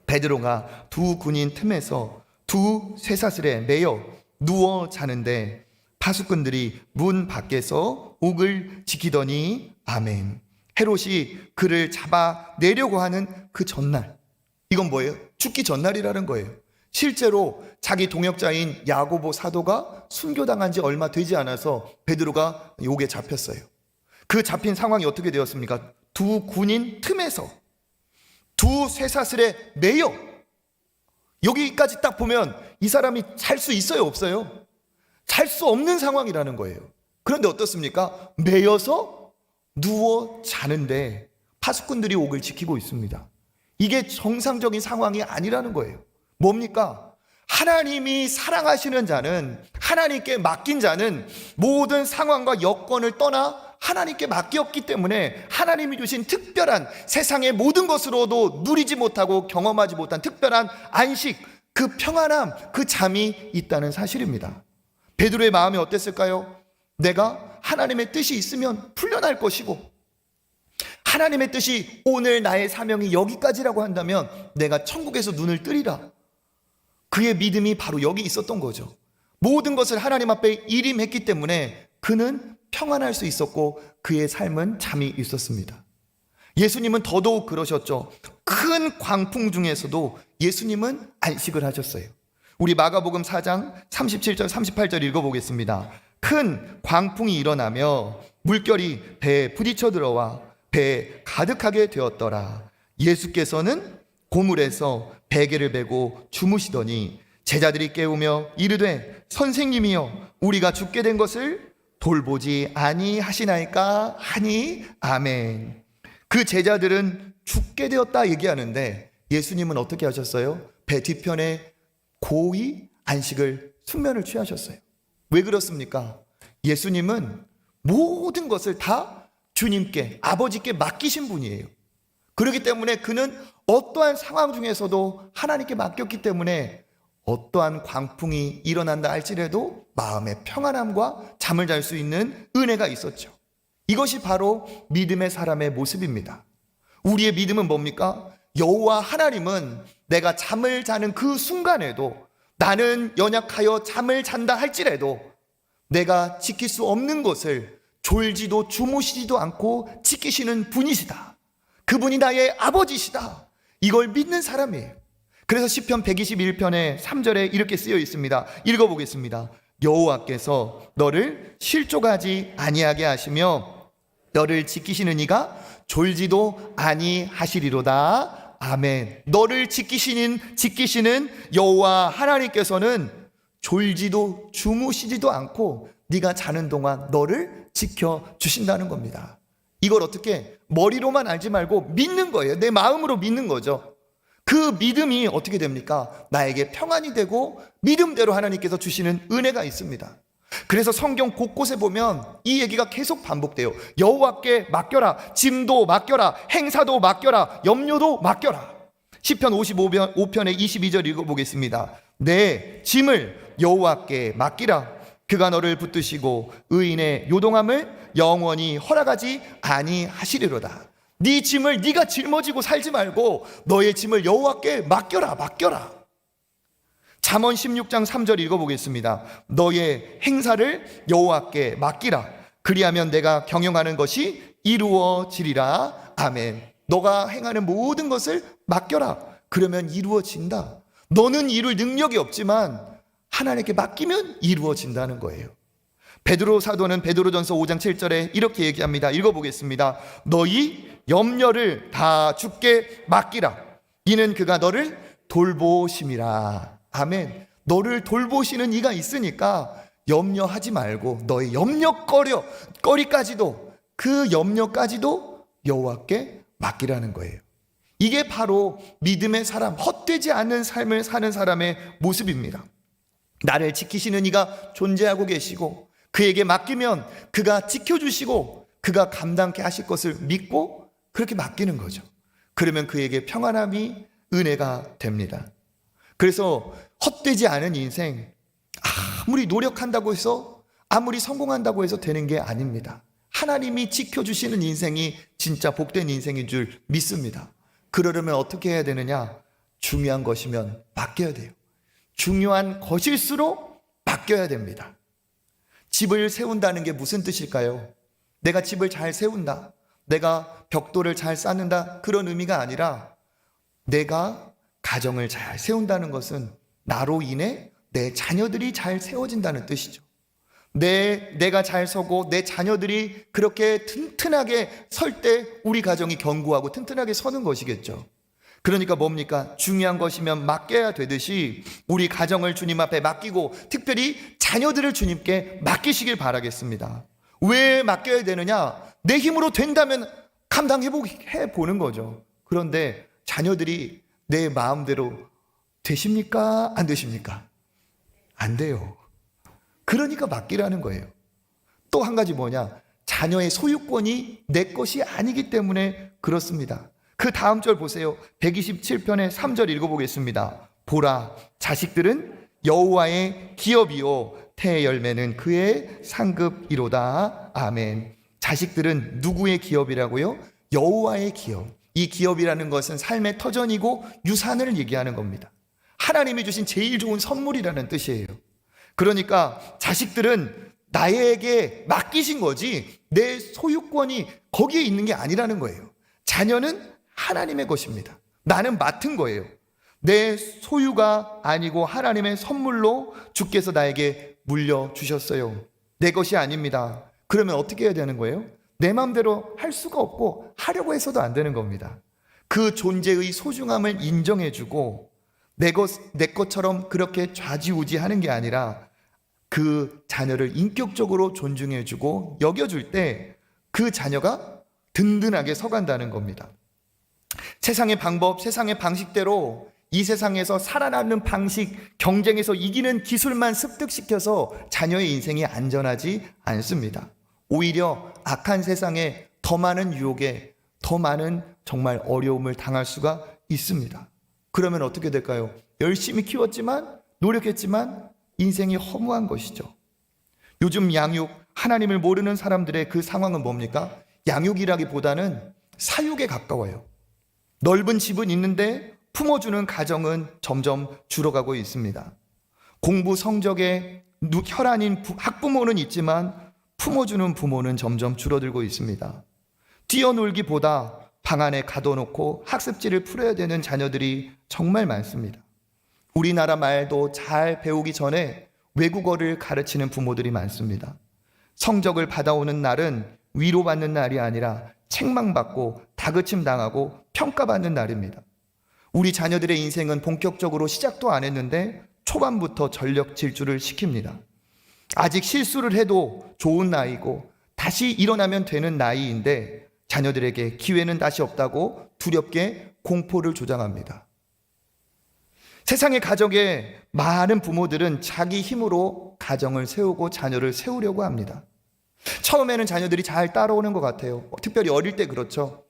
베드로가 두 군인 틈에서 두 쇠사슬에 매여 누워 자는데 파수꾼들이 문 밖에서 옥을 지키더니 아멘. 헤롯이 그를 잡아내려고 하는 그 전날, 이건 뭐예요? 죽기 전날이라는 거예요. 실제로 자기 동역자인 야고보 사도가 순교당한 지 얼마 되지 않아서 베드로가 옥에 잡혔어요. 그 잡힌 상황이 어떻게 되었습니까? 두 군인 틈에서 두 쇠사슬에 매여, 여기까지 딱 보면 이 사람이 잘 수 있어요, 없어요? 잘 수 없는 상황이라는 거예요. 그런데 어떻습니까? 매여서 누워 자는데 파수꾼들이 옥을 지키고 있습니다. 이게 정상적인 상황이 아니라는 거예요. 뭡니까? 하나님이 사랑하시는 자는, 하나님께 맡긴 자는 모든 상황과 여건을 떠나 하나님께 맡겼기 때문에 하나님이 주신 특별한, 세상의 모든 것으로도 누리지 못하고 경험하지 못한 특별한 안식, 그 평안함, 그 잠이 있다는 사실입니다. 베드로의 마음이 어땠을까요? 내가 하나님의 뜻이 있으면 풀려날 것이고, 하나님의 뜻이 오늘 나의 사명이 여기까지라고 한다면 내가 천국에서 눈을 뜨리라. 그의 믿음이 바로 여기 있었던 거죠. 모든 것을 하나님 앞에 일임했기 때문에 그는 평안할 수 있었고 그의 삶은 잠이 있었습니다. 예수님은 더더욱 그러셨죠. 큰 광풍 중에서도 예수님은 안식을 하셨어요. 우리 마가복음 4장 37절 38절 읽어보겠습니다. 큰 광풍이 일어나며 물결이 배에 부딪혀 들어와 배에 가득하게 되었더라. 예수께서는 고물에서 베개를 베고 주무시더니 제자들이 깨우며 이르되 선생님이여 우리가 죽게 된 것을 돌보지 아니하시나이까 하니 아멘. 그 제자들은 죽게 되었다 얘기하는데 예수님은 어떻게 하셨어요? 배 뒤편에 고이 안식을 숙면을 취하셨어요. 왜 그렇습니까? 예수님은 모든 것을 다 주님께, 아버지께 맡기신 분이에요. 그렇기 때문에 그는 어떠한 상황 중에서도 하나님께 맡겼기 때문에 어떠한 광풍이 일어난다 할지라도 마음의 평안함과 잠을 잘 수 있는 은혜가 있었죠. 이것이 바로 믿음의 사람의 모습입니다. 우리의 믿음은 뭡니까? 여호와 하나님은 내가 잠을 자는 그 순간에도, 나는 연약하여 잠을 잔다 할지라도 내가 지킬 수 없는 것을 졸지도 주무시지도 않고 지키시는 분이시다. 그분이 나의 아버지시다. 이걸 믿는 사람이에요. 그래서 시편 121편의 3절에 이렇게 쓰여 있습니다. 읽어보겠습니다. 여호와께서 너를 실족하지 아니하게 하시며 너를 지키시는 이가 졸지도 아니하시리로다. 아멘. 너를 지키시는 여호와 하나님께서는 졸지도 주무시지도 않고 네가 자는 동안 너를 지켜주신다는 겁니다. 이걸 어떻게 머리로만 알지 말고 믿는 거예요. 내 마음으로 믿는 거죠. 그 믿음이 어떻게 됩니까? 나에게 평안이 되고 믿음대로 하나님께서 주시는 은혜가 있습니다. 그래서 성경 곳곳에 보면 이 얘기가 계속 반복돼요. 여호와께 맡겨라. 짐도 맡겨라. 행사도 맡겨라. 염려도 맡겨라. 시편 55편의 22절 읽어보겠습니다. 내 짐을 여호와께 맡기라. 그가 너를 붙드시고 의인의 요동함을 영원히 허락하지 아니하시리로다. 네 짐을 네가 짊어지고 살지 말고 너의 짐을 여호와께 맡겨라. 잠언 16장 3절 읽어보겠습니다. 너의 행사를 여호와께 맡기라. 그리하면 내가 경영하는 것이 이루어지리라. 아멘. 너가 행하는 모든 것을 맡겨라. 그러면 이루어진다. 너는 이룰 능력이 없지만 하나님께 맡기면 이루어진다는 거예요. 베드로 사도는 베드로전서 5장 7절에 이렇게 얘기합니다. 읽어보겠습니다. 너희 염려를 다 주께 맡기라. 이는 그가 너를 돌보심이라. 아멘. 너를 돌보시는 이가 있으니까 염려하지 말고 너의 염려거리까지도 그 염려까지도 여호와께 맡기라는 거예요. 이게 바로 믿음의 사람, 헛되지 않는 삶을 사는 사람의 모습입니다. 나를 지키시는 이가 존재하고 계시고 그에게 맡기면 그가 지켜주시고 그가 감당케 하실 것을 믿고 그렇게 맡기는 거죠. 그러면 그에게 평안함이 은혜가 됩니다. 그래서 헛되지 않은 인생, 아무리 노력한다고 해서 아무리 성공한다고 해서 되는 게 아닙니다. 하나님이 지켜주시는 인생이 진짜 복된 인생인 줄 믿습니다. 그러려면 어떻게 해야 되느냐? 중요한 것이면 맡겨야 돼요. 중요한 것일수록 맡겨야 됩니다. 집을 세운다는 게 무슨 뜻일까요? 내가 집을 잘 세운다, 내가 벽돌을 잘 쌓는다, 그런 의미가 아니라 내가 가정을 잘 세운다는 것은 나로 인해 내 자녀들이 잘 세워진다는 뜻이죠. 내가 잘 서고 내 자녀들이 그렇게 튼튼하게 설 때 우리 가정이 견고하고 튼튼하게 서는 것이겠죠. 그러니까 뭡니까? 중요한 것이면 맡겨야 되듯이 우리 가정을 주님 앞에 맡기고 특별히 자녀들을 주님께 맡기시길 바라겠습니다. 왜 맡겨야 되느냐? 내 힘으로 된다면 감당해 보는 거죠. 그런데 자녀들이 내 마음대로 되십니까? 안 되십니까? 안 돼요. 그러니까 맡기라는 거예요. 또 한 가지 뭐냐? 자녀의 소유권이 내 것이 아니기 때문에 그렇습니다. 그 다음 절 보세요. 127편의 3절 읽어보겠습니다. 보라, 자식들은 여호와의 기업이요 태의 열매는 그의 상급이로다. 아멘. 자식들은 누구의 기업이라고요? 여호와의 기업. 이 기업이라는 것은 삶의 터전이고 유산을 얘기하는 겁니다. 하나님이 주신 제일 좋은 선물이라는 뜻이에요. 그러니까 자식들은 나에게 맡기신 거지 내 소유권이 거기에 있는 게 아니라는 거예요. 자녀는 하나님의 것입니다. 나는 맡은 거예요. 내 소유가 아니고 하나님의 선물로 주께서 나에게 물려주셨어요. 내 것이 아닙니다. 그러면 어떻게 해야 되는 거예요? 내 마음대로 할 수가 없고 하려고 해서도 안 되는 겁니다. 그 존재의 소중함을 인정해주고 내 것처럼 그렇게 좌지우지하는 게 아니라 그 자녀를 인격적으로 존중해주고 여겨줄 때 그 자녀가 든든하게 서간다는 겁니다. 세상의 방법, 세상의 방식대로 이 세상에서 살아남는 방식, 경쟁에서 이기는 기술만 습득시켜서 자녀의 인생이 안전하지 않습니다. 오히려 악한 세상에 더 많은 유혹에 더 많은 정말 어려움을 당할 수가 있습니다. 그러면 어떻게 될까요? 열심히 키웠지만 노력했지만 인생이 허무한 것이죠. 요즘 양육, 하나님을 모르는 사람들의 그 상황은 뭡니까? 양육이라기보다는 사육에 가까워요. 넓은 집은 있는데 품어주는 가정은 점점 줄어가고 있습니다. 공부 성적에 혈안인 학부모는 있지만 품어주는 부모는 점점 줄어들고 있습니다. 뛰어놀기보다 방 안에 가둬놓고 학습지를 풀어야 되는 자녀들이 정말 많습니다. 우리나라 말도 잘 배우기 전에 외국어를 가르치는 부모들이 많습니다. 성적을 받아오는 날은 위로받는 날이 아니라 책망받고 다그침 당하고 평가받는 날입니다. 우리 자녀들의 인생은 본격적으로 시작도 안 했는데 초반부터 전력 질주를 시킵니다. 아직 실수를 해도 좋은 나이고 다시 일어나면 되는 나이인데 자녀들에게 기회는 다시 없다고 두렵게 공포를 조장합니다. 세상의 가정에 많은 부모들은 자기 힘으로 가정을 세우고 자녀를 세우려고 합니다. 처음에는 자녀들이 잘 따라오는 것 같아요. 특별히 어릴 때 그렇죠.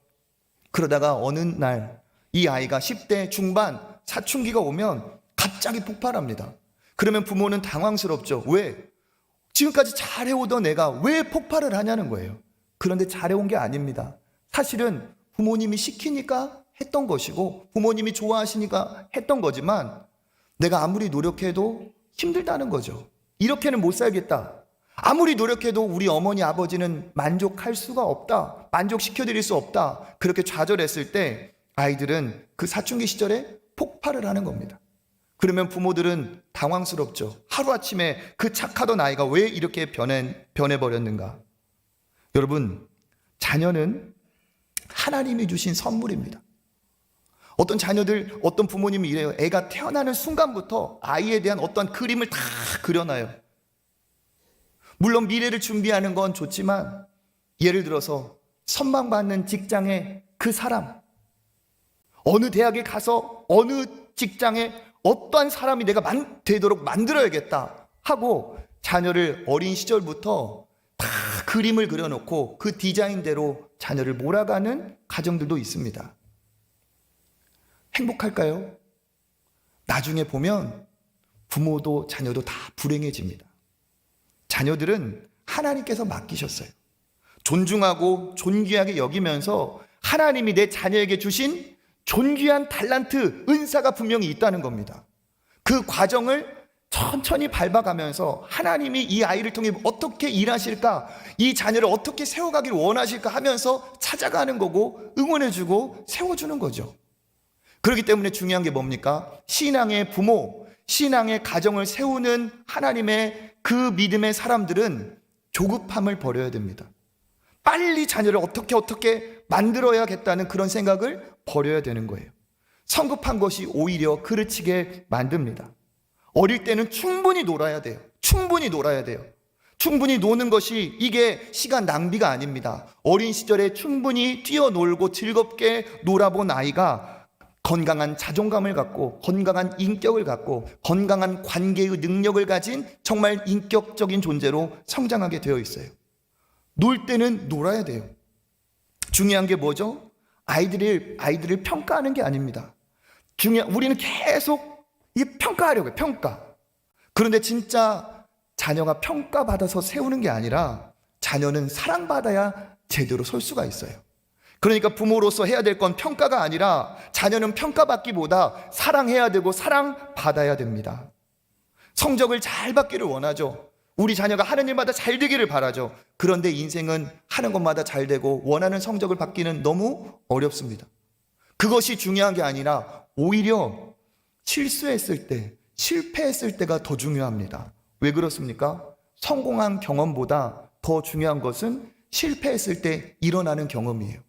그러다가 어느 날 이 아이가 10대 중반 사춘기가 오면 갑자기 폭발합니다. 그러면 부모는 당황스럽죠. 왜? 지금까지 잘해오던 애가 왜 폭발을 하냐는 거예요. 그런데 잘해온 게 아닙니다. 사실은 부모님이 시키니까 했던 것이고 부모님이 좋아하시니까 했던 거지만 내가 아무리 노력해도 힘들다는 거죠. 이렇게는 못 살겠다. 아무리 노력해도 우리 어머니 아버지는 만족할 수가 없다. 만족시켜드릴 수 없다. 그렇게 좌절했을 때 아이들은 그 사춘기 시절에 폭발을 하는 겁니다. 그러면 부모들은 당황스럽죠. 하루아침에 그 착하던 아이가 왜 이렇게 변해버렸는가? 여러분, 자녀는 하나님이 주신 선물입니다. 어떤 자녀들, 어떤 부모님이 이래요. 애가 태어나는 순간부터 아이에 대한 어떤 그림을 다 그려놔요. 물론 미래를 준비하는 건 좋지만 예를 들어서 선망받는 직장의 그 사람, 어느 대학에 가서 어느 직장에 어떠한 사람이 내가 되도록 만들어야겠다 하고 자녀를 어린 시절부터 다 그림을 그려놓고 그 디자인대로 자녀를 몰아가는 가정들도 있습니다. 행복할까요? 나중에 보면 부모도 자녀도 다 불행해집니다. 자녀들은 하나님께서 맡기셨어요. 존중하고 존귀하게 여기면서 하나님이 내 자녀에게 주신 존귀한 달란트, 은사가 분명히 있다는 겁니다. 그 과정을 천천히 밟아가면서 하나님이 이 아이를 통해 어떻게 일하실까, 이 자녀를 어떻게 세워가기를 원하실까 하면서 찾아가는 거고 응원해주고 세워주는 거죠. 그렇기 때문에 중요한 게 뭡니까? 신앙의 부모, 신앙의 가정을 세우는 하나님의 그 믿음의 사람들은 조급함을 버려야 됩니다. 빨리 자녀를 어떻게 만들어야겠다는 그런 생각을 버려야 되는 거예요. 성급한 것이 오히려 그르치게 만듭니다. 어릴 때는 충분히 놀아야 돼요. 충분히 놀아야 돼요. 충분히 노는 것이 이게 시간 낭비가 아닙니다. 어린 시절에 충분히 뛰어놀고 즐겁게 놀아본 아이가 건강한 자존감을 갖고 건강한 인격을 갖고 건강한 관계의 능력을 가진 정말 인격적인 존재로 성장하게 되어 있어요. 놀 때는 놀아야 돼요. 중요한 게 뭐죠? 아이들을 평가하는 게 아닙니다. 우리는 계속 평가하려고 해요. 평가. 그런데 진짜 자녀가 평가받아서 세우는 게 아니라 자녀는 사랑받아야 제대로 설 수가 있어요. 그러니까 부모로서 해야 될 건 평가가 아니라 자녀는 평가받기보다 사랑해야 되고 사랑받아야 됩니다. 성적을 잘 받기를 원하죠. 우리 자녀가 하는 일마다 잘 되기를 바라죠. 그런데 인생은 하는 것마다 잘 되고 원하는 성적을 받기는 너무 어렵습니다. 그것이 중요한 게 아니라 오히려 실수했을 때, 실패했을 때가 더 중요합니다. 왜 그렇습니까? 성공한 경험보다 더 중요한 것은 실패했을 때 일어나는 경험이에요.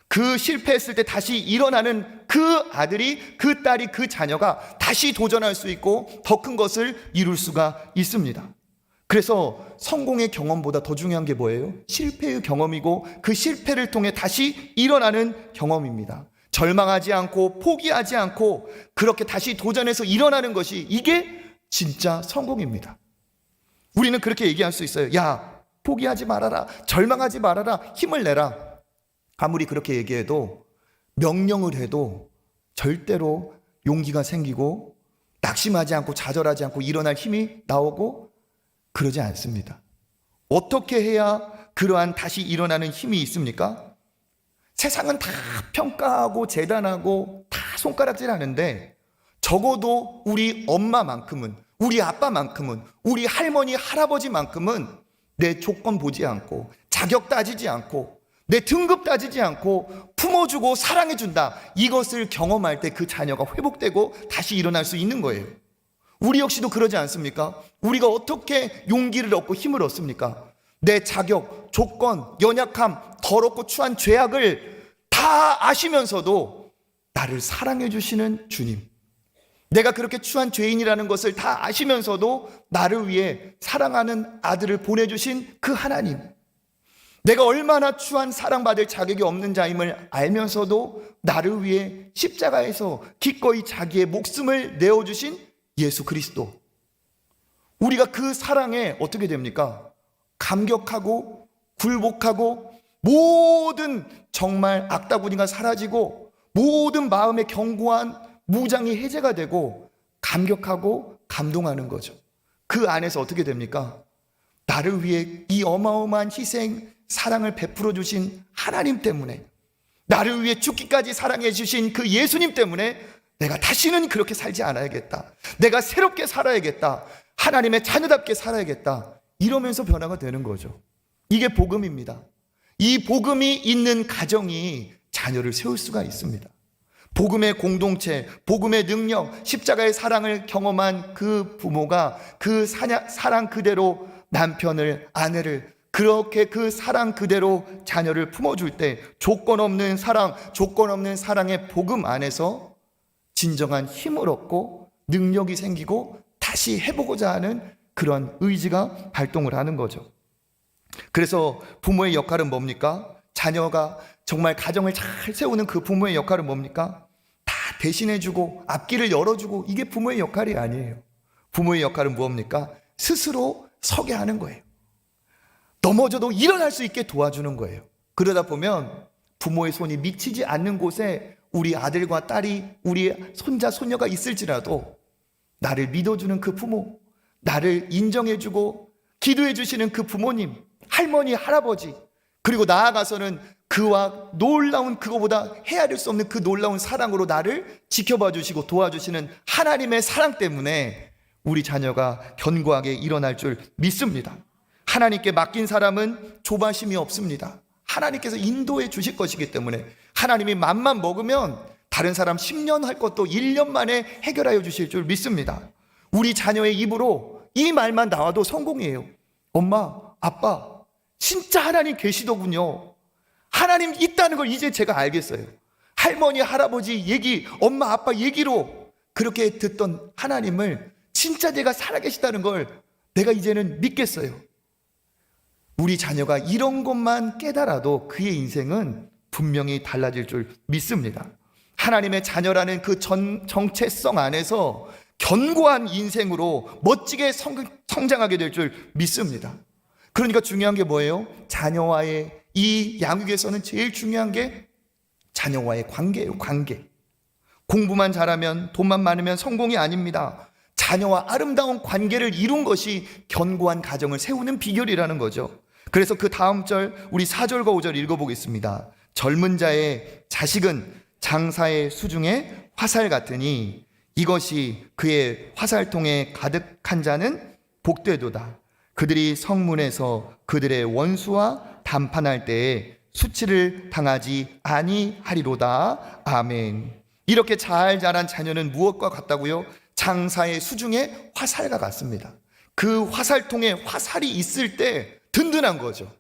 그 실패했을 때 다시 일어나는 그 아들이, 그 딸이, 그 자녀가 다시 도전할 수 있고 더 큰 것을 이룰 수가 있습니다. 그래서 성공의 경험보다 더 중요한 게 뭐예요? 실패의 경험이고 그 실패를 통해 다시 일어나는 경험입니다. 절망하지 않고 포기하지 않고 그렇게 다시 도전해서 일어나는 것이 이게 진짜 성공입니다. 우리는 그렇게 얘기할 수 있어요. 야, 포기하지 말아라. 절망하지 말아라. 힘을 내라. 아무리 그렇게 얘기해도 명령을 해도 절대로 용기가 생기고 낙심하지 않고 좌절하지 않고 일어날 힘이 나오고 그러지 않습니다. 어떻게 해야 그러한 다시 일어나는 힘이 있습니까? 세상은 다 평가하고 재단하고 다 손가락질하는데 적어도 우리 엄마만큼은, 우리 아빠만큼은, 우리 할머니 할아버지만큼은 내 조건 보지 않고 자격 따지지 않고 내 등급 따지지 않고 품어주고 사랑해준다. 이것을 경험할 때 그 자녀가 회복되고 다시 일어날 수 있는 거예요. 우리 역시도 그러지 않습니까? 우리가 어떻게 용기를 얻고 힘을 얻습니까? 내 자격, 조건, 연약함, 더럽고 추한 죄악을 다 아시면서도 나를 사랑해 주시는 주님, 내가 그렇게 추한 죄인이라는 것을 다 아시면서도 나를 위해 사랑하는 아들을 보내주신 그 하나님, 내가 얼마나 추한 사랑받을 자격이 없는 자임을 알면서도 나를 위해 십자가에서 기꺼이 자기의 목숨을 내어주신 예수 그리스도, 우리가 그 사랑에 어떻게 됩니까? 감격하고 굴복하고 모든 정말 악다구니가 사라지고 모든 마음의 견고한 무장이 해제가 되고 감격하고 감동하는 거죠. 그 안에서 어떻게 됩니까? 나를 위해 이 어마어마한 희생, 사랑을 베풀어 주신 하나님 때문에, 나를 위해 죽기까지 사랑해 주신 그 예수님 때문에 내가 다시는 그렇게 살지 않아야겠다, 내가 새롭게 살아야겠다, 하나님의 자녀답게 살아야겠다, 이러면서 변화가 되는 거죠. 이게 복음입니다. 이 복음이 있는 가정이 자녀를 세울 수가 있습니다. 복음의 공동체, 복음의 능력, 십자가의 사랑을 경험한 그 부모가 그 사랑 그대로 남편을, 아내를 그렇게 그 사랑 그대로 자녀를 품어줄 때 조건 없는 사랑, 조건 없는 사랑의 복음 안에서 진정한 힘을 얻고 능력이 생기고 다시 해보고자 하는 그런 의지가 발동을 하는 거죠. 그래서 부모의 역할은 뭡니까? 자녀가 정말 가정을 잘 세우는 그 부모의 역할은 뭡니까? 다 대신해주고 앞길을 열어주고, 이게 부모의 역할이 아니에요. 부모의 역할은 무엇입니까? 스스로 서게 하는 거예요. 넘어져도 일어날 수 있게 도와주는 거예요. 그러다 보면 부모의 손이 미치지 않는 곳에 우리 아들과 딸이, 우리 손자, 손녀가 있을지라도 나를 믿어주는 그 부모, 나를 인정해주고 기도해주시는 그 부모님, 할머니, 할아버지, 그리고 나아가서는 그와 놀라운, 그거보다 헤아릴 수 없는 그 놀라운 사랑으로 나를 지켜봐 주시고 도와주시는 하나님의 사랑 때문에 우리 자녀가 견고하게 일어날 줄 믿습니다. 하나님께 맡긴 사람은 조바심이 없습니다. 하나님께서 인도해 주실 것이기 때문에, 하나님이 맘만 먹으면 다른 사람 10년 할 것도 1년 만에 해결하여 주실 줄 믿습니다. 우리 자녀의 입으로 이 말만 나와도 성공이에요. 엄마, 아빠, 진짜 하나님 계시더군요. 하나님 있다는 걸 이제 제가 알겠어요. 할머니, 할아버지 얘기, 엄마, 아빠 얘기로 그렇게 듣던 하나님을 진짜 내가 살아계시다는 걸 내가 이제는 믿겠어요. 우리 자녀가 이런 것만 깨달아도 그의 인생은 분명히 달라질 줄 믿습니다. 하나님의 자녀라는 그 정체성 안에서 견고한 인생으로 멋지게 성장하게 될 줄 믿습니다. 그러니까 중요한 게 뭐예요? 자녀와의 이 양육에서는 제일 중요한 게 자녀와의 관계예요. 관계. 공부만 잘하면, 돈만 많으면 성공이 아닙니다. 자녀와 아름다운 관계를 이룬 것이 견고한 가정을 세우는 비결이라는 거죠. 그래서 그 다음 절, 우리 4절과 5절 읽어보겠습니다. 젊은 자의 자식은 장사의 수중에 화살 같으니 이것이 그의 화살통에 가득한 자는 복되도다. 그들이 성문에서 그들의 원수와 담판할 때에 수치를 당하지 아니하리로다. 아멘. 이렇게 잘 자란 자녀는 무엇과 같다고요? 장사의 수중에 화살과 같습니다. 그 화살통에 화살이 있을 때 든든한 거죠.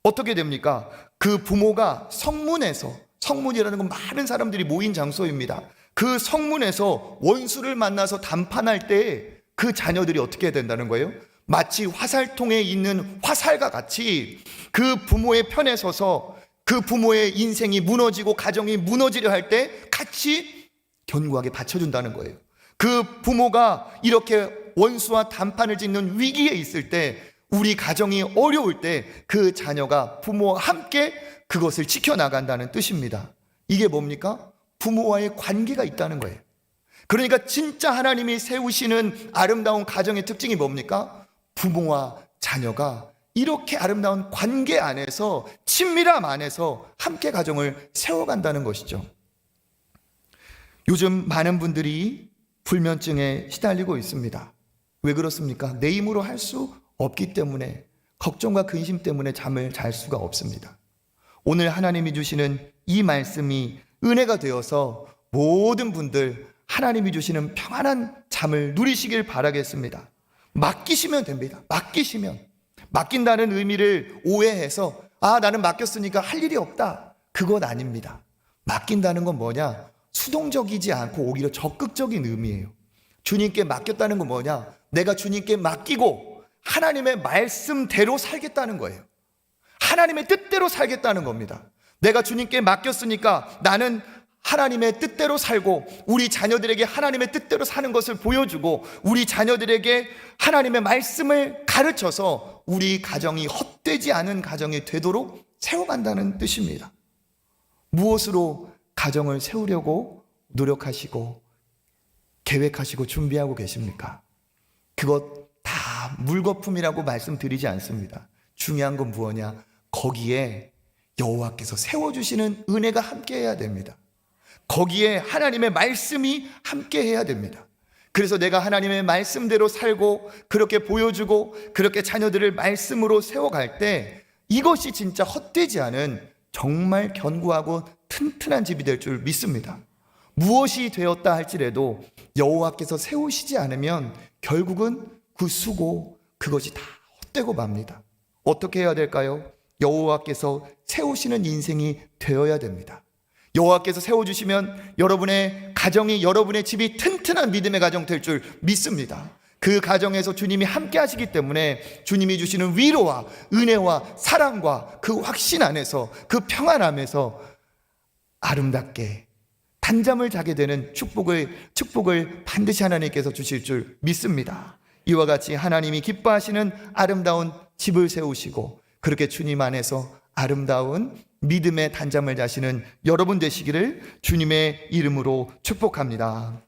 어떻게 됩니까? 그 부모가 성문에서, 성문이라는 건 많은 사람들이 모인 장소입니다. 그 성문에서 원수를 만나서 담판할 때 그 자녀들이 어떻게 된다는 거예요? 마치 화살통에 있는 화살과 같이 그 부모의 편에 서서 그 부모의 인생이 무너지고 가정이 무너지려 할 때 같이 견고하게 받쳐준다는 거예요. 그 부모가 이렇게 원수와 담판을 짓는 위기에 있을 때, 우리 가정이 어려울 때 그 자녀가 부모와 함께 그것을 지켜나간다는 뜻입니다. 이게 뭡니까? 부모와의 관계가 있다는 거예요. 그러니까 진짜 하나님이 세우시는 아름다운 가정의 특징이 뭡니까? 부모와 자녀가 이렇게 아름다운 관계 안에서, 친밀함 안에서 함께 가정을 세워간다는 것이죠. 요즘 많은 분들이 불면증에 시달리고 있습니다. 왜 그렇습니까? 내 힘으로 할 수 없기 때문에, 걱정과 근심 때문에 잠을 잘 수가 없습니다. 오늘 하나님이 주시는 이 말씀이 은혜가 되어서 모든 분들 하나님이 주시는 평안한 잠을 누리시길 바라겠습니다. 맡기시면 됩니다. 맡긴다는 의미를 오해해서 나는 맡겼으니까 할 일이 없다, 그건 아닙니다. 맡긴다는 건 뭐냐? 수동적이지 않고 오히려 적극적인 의미예요. 주님께 맡겼다는 건 뭐냐? 내가 주님께 맡기고 하나님의 말씀대로 살겠다는 거예요. 하나님의 뜻대로 살겠다는 겁니다. 내가 주님께 맡겼으니까 나는 하나님의 뜻대로 살고 우리 자녀들에게 하나님의 뜻대로 사는 것을 보여주고 우리 자녀들에게 하나님의 말씀을 가르쳐서 우리 가정이 헛되지 않은 가정이 되도록 세워간다는 뜻입니다. 무엇으로 가정을 세우려고 노력하시고 계획하시고 준비하고 계십니까? 그것 다 물거품이라고 말씀드리지 않습니다. 중요한 건 무엇이냐? 거기에 여호와께서 세워주시는 은혜가 함께해야 됩니다. 거기에 하나님의 말씀이 함께해야 됩니다. 그래서 내가 하나님의 말씀대로 살고 그렇게 보여주고 그렇게 자녀들을 말씀으로 세워갈 때 이것이 진짜 헛되지 않은 정말 견고하고 튼튼한 집이 될 줄 믿습니다. 무엇이 되었다 할지라도 여호와께서 세우시지 않으면 결국은 그 수고 그것이 다 헛되고 맙니다. 어떻게 해야 될까요? 여호와께서 세우시는 인생이 되어야 됩니다. 여호와께서 세워주시면 여러분의 가정이, 여러분의 집이 튼튼한 믿음의 가정 될 줄 믿습니다. 그 가정에서 주님이 함께 하시기 때문에 주님이 주시는 위로와 은혜와 사랑과 그 확신 안에서, 그 평안함에서 아름답게 단잠을 자게 되는 축복을 반드시 하나님께서 주실 줄 믿습니다. 이와 같이 하나님이 기뻐하시는 아름다운 집을 세우시고 그렇게 주님 안에서 아름다운 믿음의 단잠을 자시는 여러분 되시기를 주님의 이름으로 축복합니다.